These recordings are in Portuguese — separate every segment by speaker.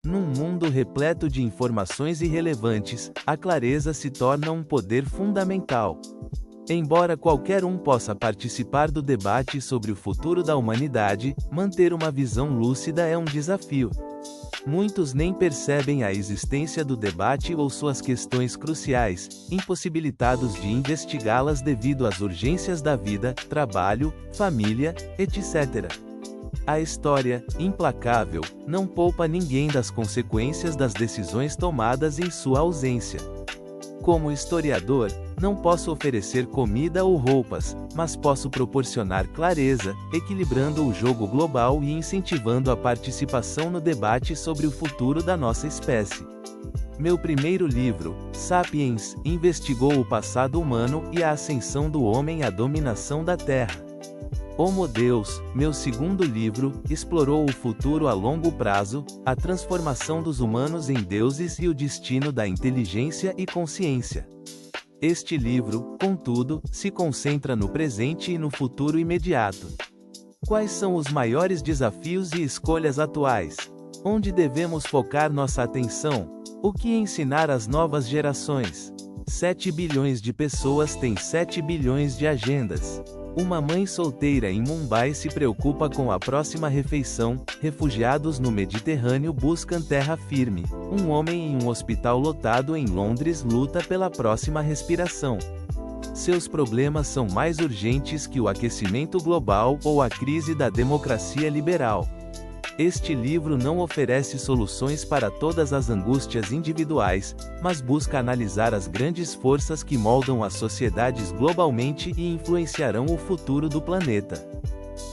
Speaker 1: Num mundo repleto de informações irrelevantes, a clareza se torna um poder fundamental. Embora qualquer um possa participar do debate sobre o futuro da humanidade, manter uma visão lúcida é um desafio. Muitos nem percebem a existência do debate ou suas questões cruciais, impossibilitados de investigá-las devido às urgências da vida, trabalho, família, etc. A história, implacável, não poupa ninguém das consequências das decisões tomadas em sua ausência. Como historiador, não posso oferecer comida ou roupas, mas posso proporcionar clareza, equilibrando o jogo global e incentivando a participação no debate sobre o futuro da nossa espécie. Meu primeiro livro, Sapiens, investigou o passado humano e a ascensão do homem à dominação da Terra. Homo Deus, meu segundo livro, explorou o futuro a longo prazo, a transformação dos humanos em deuses e o destino da inteligência e consciência. Este livro, contudo, se concentra no presente e no futuro imediato. Quais são os maiores desafios e escolhas atuais? Onde devemos focar nossa atenção? O que ensinar às novas gerações? 7 bilhões de pessoas têm 7 bilhões de agendas. Uma mãe solteira em Mumbai se preocupa com a próxima refeição, refugiados no Mediterrâneo buscam terra firme. Um homem em um hospital lotado em Londres luta pela próxima respiração. Seus problemas são mais urgentes que o aquecimento global ou a crise da democracia liberal. Este livro não oferece soluções para todas as angústias individuais, mas busca analisar as grandes forças que moldam as sociedades globalmente e influenciarão o futuro do planeta.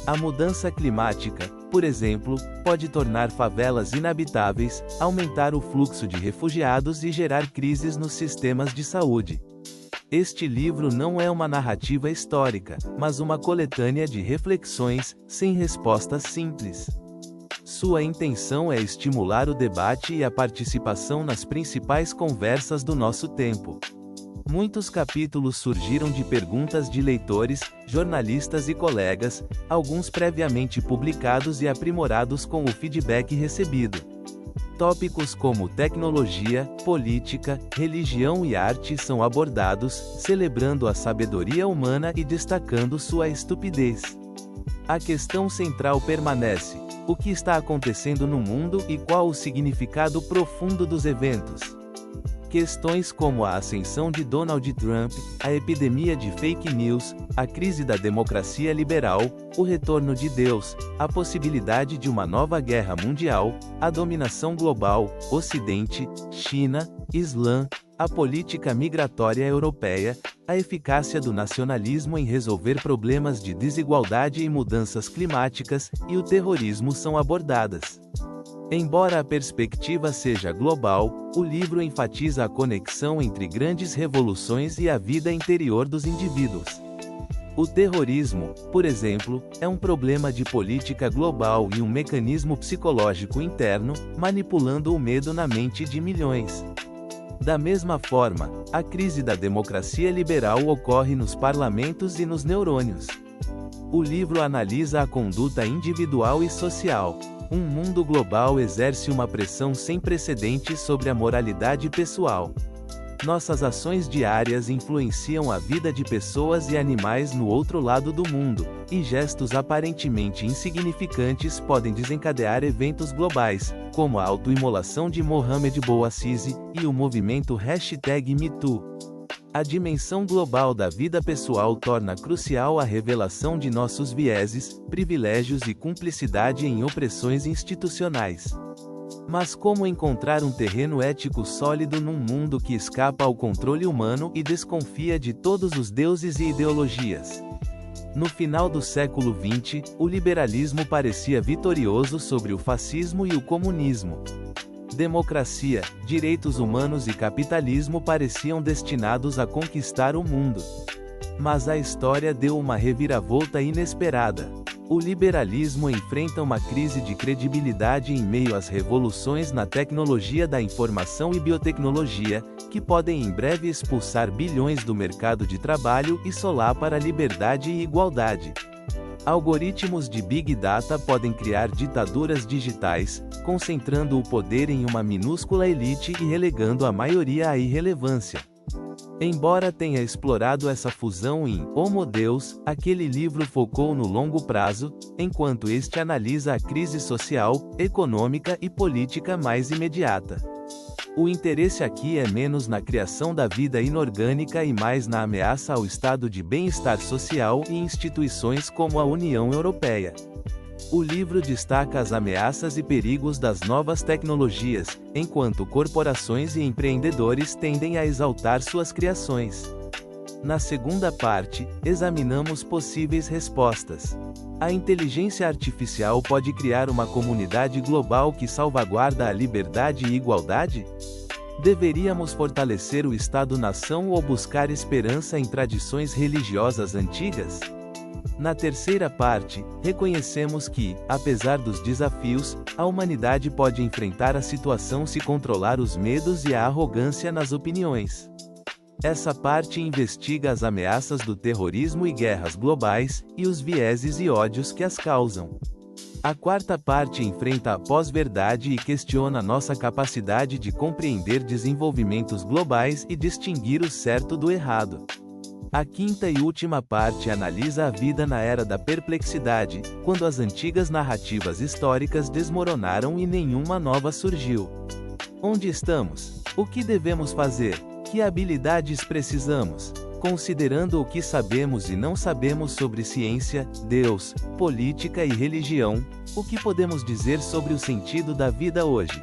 Speaker 1: A mudança climática, por exemplo, pode tornar favelas inabitáveis, aumentar o fluxo de refugiados e gerar crises nos sistemas de saúde. Este livro não é uma narrativa histórica, mas uma coletânea de reflexões, sem respostas simples. Sua intenção é estimular o debate e a participação nas principais conversas do nosso tempo. Muitos capítulos surgiram de perguntas de leitores, jornalistas e colegas, alguns previamente publicados e aprimorados com o feedback recebido. Tópicos como tecnologia, política, religião e arte são abordados, celebrando a sabedoria humana e destacando sua estupidez. A questão central permanece: o que está acontecendo no mundo e qual o significado profundo dos eventos? Questões como a ascensão de Donald Trump, a epidemia de fake news, a crise da democracia liberal, o retorno de Deus, a possibilidade de uma nova guerra mundial, a dominação global, Ocidente, China, Islã, a política migratória europeia, a eficácia do nacionalismo em resolver problemas de desigualdade e mudanças climáticas, e o terrorismo são abordadas. Embora a perspectiva seja global, o livro enfatiza a conexão entre grandes revoluções e a vida interior dos indivíduos. O terrorismo, por exemplo, é um problema de política global e um mecanismo psicológico interno, manipulando o medo na mente de milhões. Da mesma forma, a crise da democracia liberal ocorre nos parlamentos e nos neurônios. O livro analisa a conduta individual e social. Um mundo global exerce uma pressão sem precedentes sobre a moralidade pessoal. Nossas ações diárias influenciam a vida de pessoas e animais no outro lado do mundo, e gestos aparentemente insignificantes podem desencadear eventos globais, como a autoimolação de Mohamed Bouazizi e o movimento #MeToo. A dimensão global da vida pessoal torna crucial a revelação de nossos vieses, privilégios e cumplicidade em opressões institucionais. Mas como encontrar um terreno ético sólido num mundo que escapa ao controle humano e desconfia de todos os deuses e ideologias? No final do século XX, o liberalismo parecia vitorioso sobre o fascismo e o comunismo. Democracia, direitos humanos e capitalismo pareciam destinados a conquistar o mundo. Mas a história deu uma reviravolta inesperada. O liberalismo enfrenta uma crise de credibilidade em meio às revoluções na tecnologia da informação e biotecnologia, que podem em breve expulsar bilhões do mercado de trabalho e solapar a liberdade e igualdade. Algoritmos de Big Data podem criar ditaduras digitais, concentrando o poder em uma minúscula elite e relegando a maioria à irrelevância. Embora tenha explorado essa fusão em Homo Deus, aquele livro focou no longo prazo, enquanto este analisa a crise social, econômica e política mais imediata. O interesse aqui é menos na criação da vida inorgânica e mais na ameaça ao estado de bem-estar social e instituições como a União Europeia. O livro destaca as ameaças e perigos das novas tecnologias, enquanto corporações e empreendedores tendem a exaltar suas criações. Na segunda parte, examinamos possíveis respostas. A inteligência artificial pode criar uma comunidade global que salvaguarda a liberdade e igualdade? Deveríamos fortalecer o Estado-nação ou buscar esperança em tradições religiosas antigas? Na terceira parte, reconhecemos que, apesar dos desafios, a humanidade pode enfrentar a situação se controlar os medos e a arrogância nas opiniões. Essa parte investiga as ameaças do terrorismo e guerras globais, e os vieses e ódios que as causam. A quarta parte enfrenta a pós-verdade e questiona nossa capacidade de compreender desenvolvimentos globais e distinguir o certo do errado. A quinta e última parte analisa a vida na era da perplexidade, quando as antigas narrativas históricas desmoronaram e nenhuma nova surgiu. Onde estamos? O que devemos fazer? Que habilidades precisamos? Considerando o que sabemos e não sabemos sobre ciência, Deus, política e religião, o que podemos dizer sobre o sentido da vida hoje?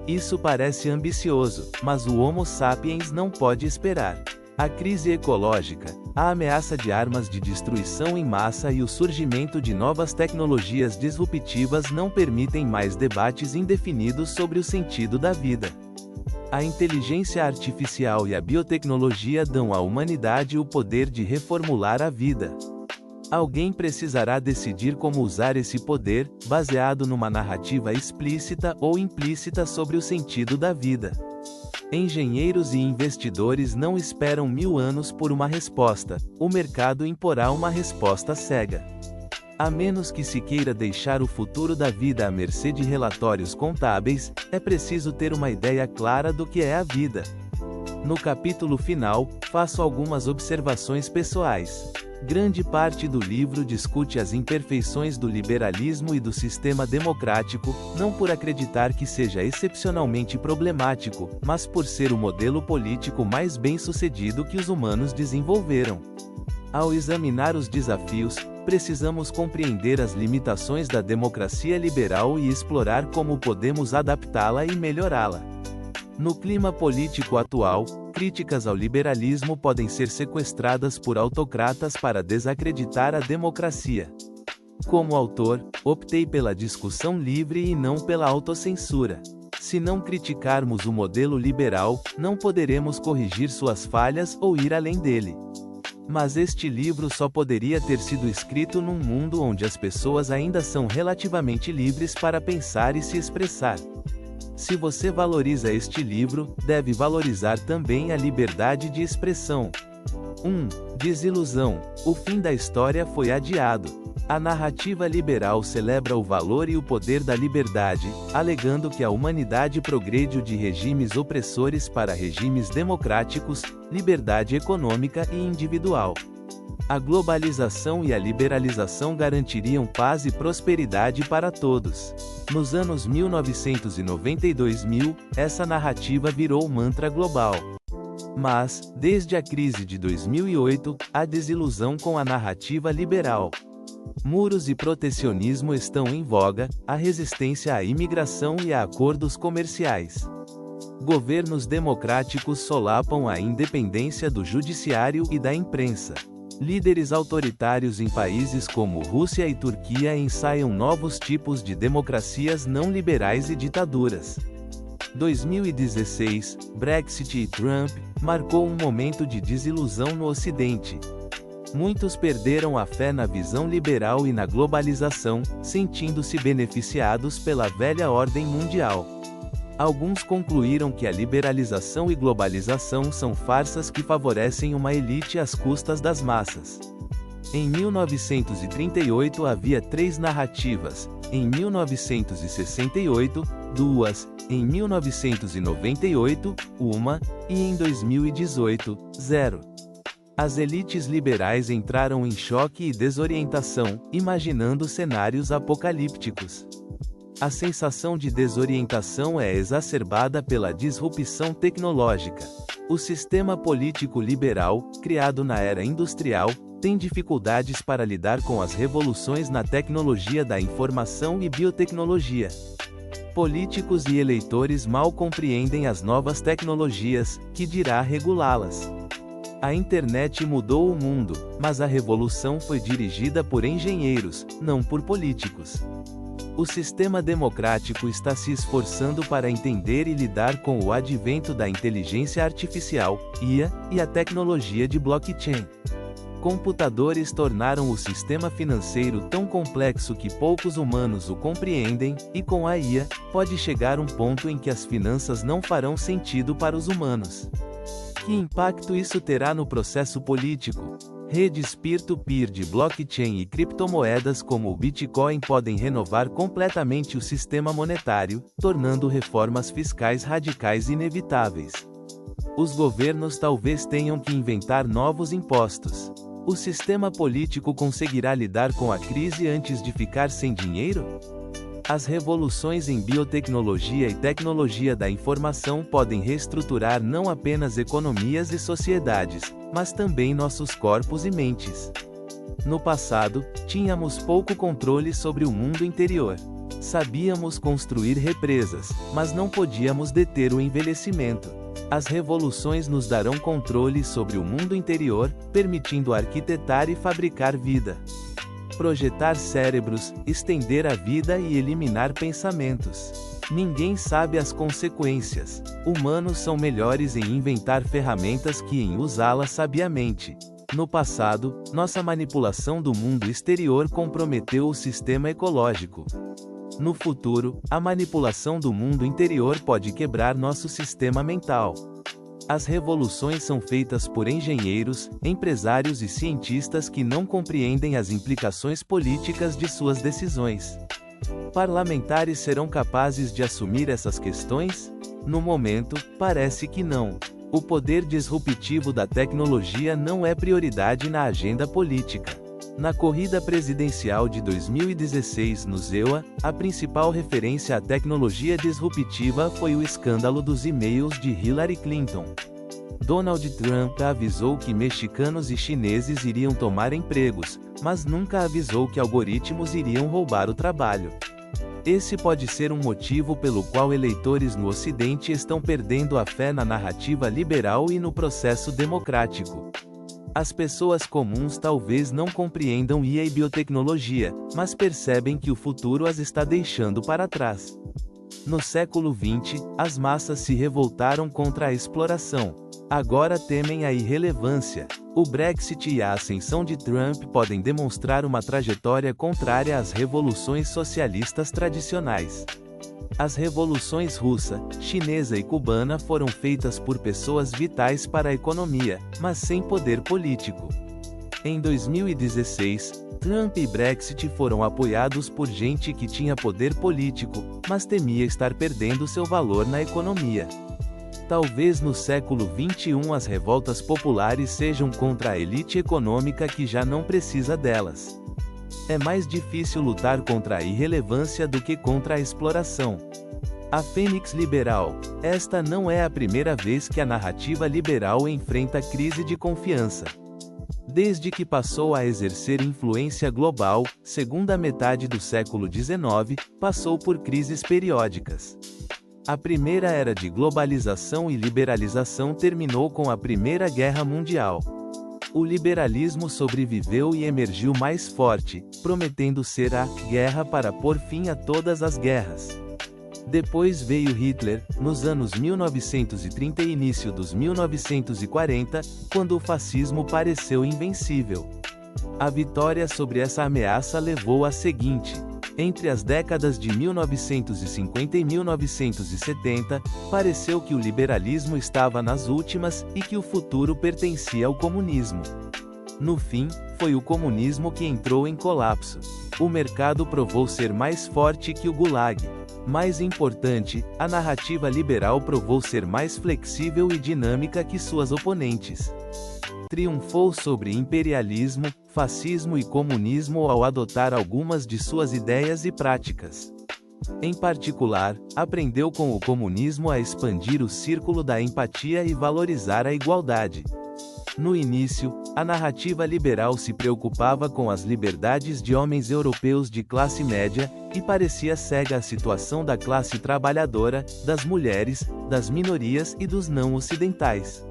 Speaker 1: Isso parece ambicioso, mas o Homo sapiens não pode esperar. A crise ecológica, a ameaça de armas de destruição em massa e o surgimento de novas tecnologias disruptivas não permitem mais debates indefinidos sobre o sentido da vida. A inteligência artificial e a biotecnologia dão à humanidade o poder de reformular a vida. Alguém precisará decidir como usar esse poder, baseado numa narrativa explícita ou implícita sobre o sentido da vida. Engenheiros e investidores não esperam 1000 anos por uma resposta, o mercado imporá uma resposta cega. A menos que se queira deixar o futuro da vida à mercê de relatórios contábeis, é preciso ter uma ideia clara do que é a vida. No capítulo final, faço algumas observações pessoais. Grande parte do livro discute as imperfeições do liberalismo e do sistema democrático, não por acreditar que seja excepcionalmente problemático, mas por ser o modelo político mais bem-sucedido que os humanos desenvolveram. Ao examinar os desafios, precisamos compreender as limitações da democracia liberal e explorar como podemos adaptá-la e melhorá-la. No clima político atual, críticas ao liberalismo podem ser sequestradas por autocratas para desacreditar a democracia. Como autor, optei pela discussão livre e não pela autocensura. Se não criticarmos o modelo liberal, não poderemos corrigir suas falhas ou ir além dele. Mas este livro só poderia ter sido escrito num mundo onde as pessoas ainda são relativamente livres para pensar e se expressar. Se você valoriza este livro, deve valorizar também a liberdade de expressão. 1. Desilusão. O fim da história foi adiado. A narrativa liberal celebra o valor e o poder da liberdade, alegando que a humanidade progrediu de regimes opressores para regimes democráticos, liberdade econômica e individual. A globalização e a liberalização garantiriam paz e prosperidade para todos. Nos anos 1990 e 2000, essa narrativa virou mantra global. Mas, desde a crise de 2008, há desilusão com a narrativa liberal. Muros e protecionismo estão em voga, a resistência à imigração e a acordos comerciais. Governos democráticos solapam a independência do judiciário e da imprensa. Líderes autoritários em países como Rússia e Turquia ensaiam novos tipos de democracias não liberais e ditaduras. 2016, Brexit e Trump, marcou um momento de desilusão no Ocidente. Muitos perderam a fé na visão liberal e na globalização, sentindo-se beneficiados pela velha ordem mundial. Alguns concluíram que a liberalização e globalização são farsas que favorecem uma elite às custas das massas. Em 1938 havia 3 narrativas, em 1968, 2, em 1998, 1, e em 2018, 0. As elites liberais entraram em choque e desorientação, imaginando cenários apocalípticos. A sensação de desorientação é exacerbada pela disrupção tecnológica. O sistema político liberal, criado na era industrial, tem dificuldades para lidar com as revoluções na tecnologia da informação e biotecnologia. Políticos e eleitores mal compreendem as novas tecnologias, que dirá regulá-las. A internet mudou o mundo, mas a revolução foi dirigida por engenheiros, não por políticos. O sistema democrático está se esforçando para entender e lidar com o advento da inteligência artificial, IA, e a tecnologia de blockchain. Computadores tornaram o sistema financeiro tão complexo que poucos humanos o compreendem, e com a IA, pode chegar um ponto em que as finanças não farão sentido para os humanos. Que impacto isso terá no processo político? Redes peer-to-peer de blockchain e criptomoedas como o Bitcoin podem renovar completamente o sistema monetário, tornando reformas fiscais radicais inevitáveis. Os governos talvez tenham que inventar novos impostos. O sistema político conseguirá lidar com a crise antes de ficar sem dinheiro? As revoluções em biotecnologia e tecnologia da informação podem reestruturar não apenas economias e sociedades, mas também nossos corpos e mentes. No passado, tínhamos pouco controle sobre o mundo interior. Sabíamos construir represas, mas não podíamos deter o envelhecimento. As revoluções nos darão controle sobre o mundo interior, permitindo arquitetar e fabricar vida. Projetar cérebros, estender a vida e eliminar pensamentos. Ninguém sabe as consequências. Humanos são melhores em inventar ferramentas que em usá-las sabiamente. No passado, nossa manipulação do mundo exterior comprometeu o sistema ecológico. No futuro, a manipulação do mundo interior pode quebrar nosso sistema mental. As revoluções são feitas por engenheiros, empresários e cientistas que não compreendem as implicações políticas de suas decisões. Parlamentares serão capazes de assumir essas questões? No momento, parece que não. O poder disruptivo da tecnologia não é prioridade na agenda política. Na corrida presidencial de 2016 no EUA, a principal referência à tecnologia disruptiva foi o escândalo dos e-mails de Hillary Clinton. Donald Trump avisou que mexicanos e chineses iriam tomar empregos, mas nunca avisou que algoritmos iriam roubar o trabalho. Esse pode ser um motivo pelo qual eleitores no Ocidente estão perdendo a fé na narrativa liberal e no processo democrático. As pessoas comuns talvez não compreendam IA e biotecnologia, mas percebem que o futuro as está deixando para trás. No século XX, as massas se revoltaram contra a exploração. Agora temem a irrelevância. O Brexit e a ascensão de Trump podem demonstrar uma trajetória contrária às revoluções socialistas tradicionais. As revoluções russa, chinesa e cubana foram feitas por pessoas vitais para a economia, mas sem poder político. Em 2016, Trump e Brexit foram apoiados por gente que tinha poder político, mas temia estar perdendo seu valor na economia. Talvez no século XXI as revoltas populares sejam contra a elite econômica que já não precisa delas. É mais difícil lutar contra a irrelevância do que contra a exploração. A Fênix Liberal. Esta não é a primeira vez que a narrativa liberal enfrenta crise de confiança. Desde que passou a exercer influência global, segunda metade do século XIX, passou por crises periódicas. A primeira era de globalização e liberalização terminou com a Primeira Guerra Mundial. O liberalismo sobreviveu e emergiu mais forte, prometendo ser a guerra para pôr fim a todas as guerras. Depois veio Hitler, nos anos 1930 e início dos 1940, quando o fascismo pareceu invencível. A vitória sobre essa ameaça levou à seguinte: entre as décadas de 1950 e 1970, pareceu que o liberalismo estava nas últimas, e que o futuro pertencia ao comunismo. No fim, foi o comunismo que entrou em colapso. O mercado provou ser mais forte que o Gulag. Mais importante, a narrativa liberal provou ser mais flexível e dinâmica que suas oponentes. Triunfou sobre imperialismo, fascismo e comunismo ao adotar algumas de suas ideias e práticas. Em particular, aprendeu com o comunismo a expandir o círculo da empatia e valorizar a igualdade. No início, a narrativa liberal se preocupava com as liberdades de homens europeus de classe média, e parecia cega à situação da classe trabalhadora, das mulheres, das minorias e dos não ocidentais.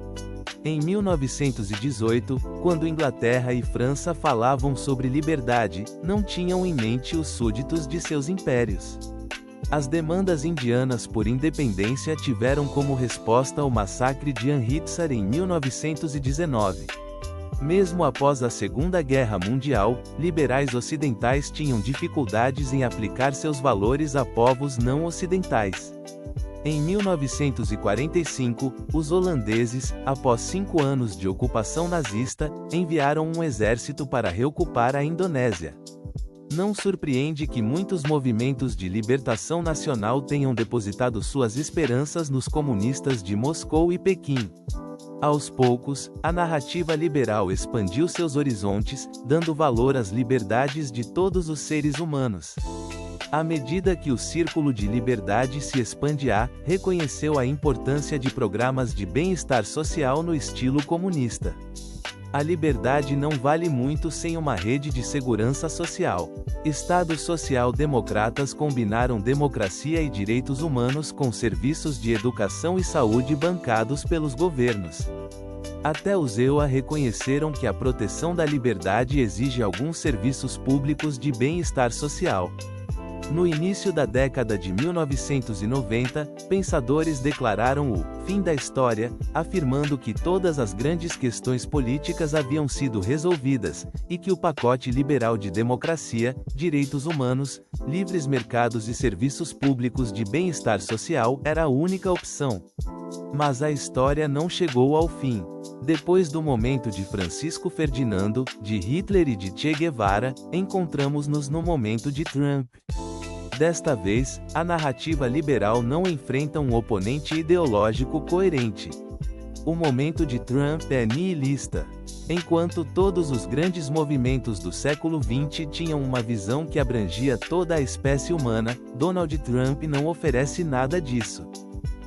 Speaker 1: Em 1918, quando Inglaterra e França falavam sobre liberdade, não tinham em mente os súditos de seus impérios. As demandas indianas por independência tiveram como resposta o massacre de Amritsar em 1919. Mesmo após a Segunda Guerra Mundial, liberais ocidentais tinham dificuldades em aplicar seus valores a povos não ocidentais. Em 1945, os holandeses, após 5 anos de ocupação nazista, enviaram um exército para reocupar a Indonésia. Não surpreende que muitos movimentos de libertação nacional tenham depositado suas esperanças nos comunistas de Moscou e Pequim. Aos poucos, a narrativa liberal expandiu seus horizontes, dando valor às liberdades de todos os seres humanos. À medida que o círculo de liberdade se expandia, reconheceu a importância de programas de bem-estar social no estilo comunista. A liberdade não vale muito sem uma rede de segurança social. Estados social-democratas combinaram democracia e direitos humanos com serviços de educação e saúde bancados pelos governos. Até os EUA reconheceram que a proteção da liberdade exige alguns serviços públicos de bem-estar social. No início da década de 1990, pensadores declararam o fim da história, afirmando que todas as grandes questões políticas haviam sido resolvidas, e que o pacote liberal de democracia, direitos humanos, livres mercados e serviços públicos de bem-estar social era a única opção. Mas a história não chegou ao fim. Depois do momento de Francisco Ferdinando, de Hitler e de Che Guevara, encontramos-nos no momento de Trump. Desta vez, a narrativa liberal não enfrenta um oponente ideológico coerente. O momento de Trump é nihilista. Enquanto todos os grandes movimentos do século XX tinham uma visão que abrangia toda a espécie humana, Donald Trump não oferece nada disso.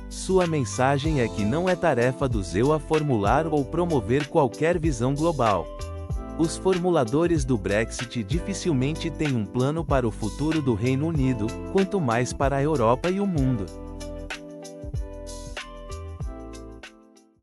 Speaker 1: Sua mensagem é que não é tarefa do EUA formular ou promover qualquer visão global. Os formuladores do Brexit dificilmente têm um plano para o futuro do Reino Unido, quanto mais para a Europa e o mundo.